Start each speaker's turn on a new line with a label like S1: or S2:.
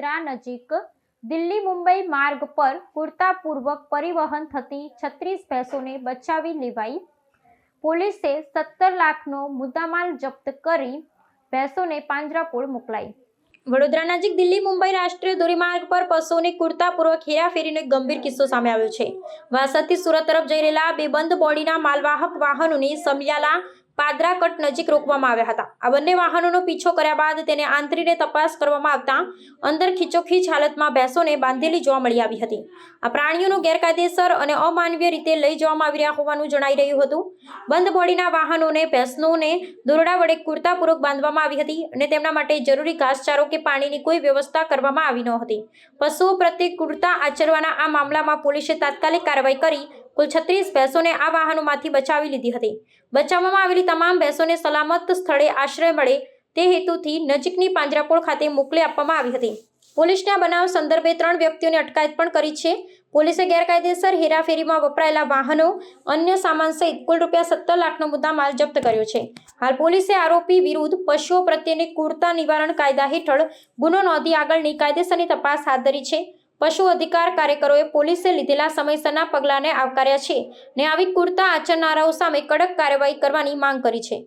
S1: વડોદરા નજીક દિલ્હી મુંબઈ માર્ગ પર કુર્તાપૂર્વક પરિવહન થતી 36 ભેંસોને બચાવી લેવાઈ। પોલીસે 17 લાખનો મુદ્દામાલ જપ્ત કરી ભેંસોને પાંજરાપોળ મોકલાઈ। વડોદરા નજીક દિલ્હી મુંબઈ રાષ્ટ્રીય ધોરીમાર્ગ પર પશુઓની કુર્તાપૂર્વક હેરાફેરીનો એક ગંભીર કિસ્સો સામે આવ્યો છે। વાસદથી સુરત તરફ જઈ રહેલા બે બંધ બોડીના માલવાહક વાહનોને સમિયાલા પાદરા કટ નજીક રોકવામાં આવ્યા હતા। આ બંને વાહનોનો પીછો કર્યા બાદ તેને આંતરીને તપાસ કરવામાં આવતા અંદર ખીચોખીચ હાલતમાં ભેંસોને બાંધેલી જોવા મળી આવી હતી। આ પ્રાણીઓનો ગેરકાયદેસર અને અમાનવીય રીતે લઈ જવામાં આવી રહ્યા હોવાનું જણાઈ રહ્યું હતું। બંધ બોડીના વાહનોને ભેંસોને દોરડા વડે કુર્તાપૂર્વક બાંધવામાં આવી હતી અને તેમના માટે જરૂરી ઘાસચારો કે પાણીની કોઈ વ્યવસ્થા કરવામાં આવી ન હતી। પશુઓ પ્રત્યે ક્રૂરતા આચરવાના આ મામલામાં પોલીસે તાત્કાલિક કાર્યવાહી કરી કુલ 36 ભેંસોને આ વાહનોમાંથી બચાવી લીધી હતી। બચાવવામાં આવેલી તમામ ભેંસોને સલામત સ્થળે આશ્રય મળે તે હેતુથી નજીકની પાંજરાપોળ ખાતે મોકલી આપવામાં આવી હતી। પોલીસને આ બનાવ સંદર્ભે 3 વ્યક્તિઓની અટકાયત પણ કરી છે। પોલીસે ગેરકાયદેસર હેરાફેરીમાં વપરાયેલા વાહનો અન્ય સામાન સહિત કુલ ₹17 લાખનો મુદ્દામાલ જપ્ત કર્યો છે। હાલ પોલીસે આરોપી વિરુદ્ધ પશુઓ પ્રત્યેની ક્રૂરતા નિવારણ કાયદા હેઠળ ગુનો નોંધી આગળની કાયદેસરની તપાસ હાથ ધરી છે। પશુ અધિકાર કાર્યકરોએ પોલીસે લીધેલા સમયસરના પગલાંને આવકાર્યા છે ને આવી ક્રૂરતા આચરનારાઓ સામે કડક કાર્યવાહી કરવાની માંગ કરી છે।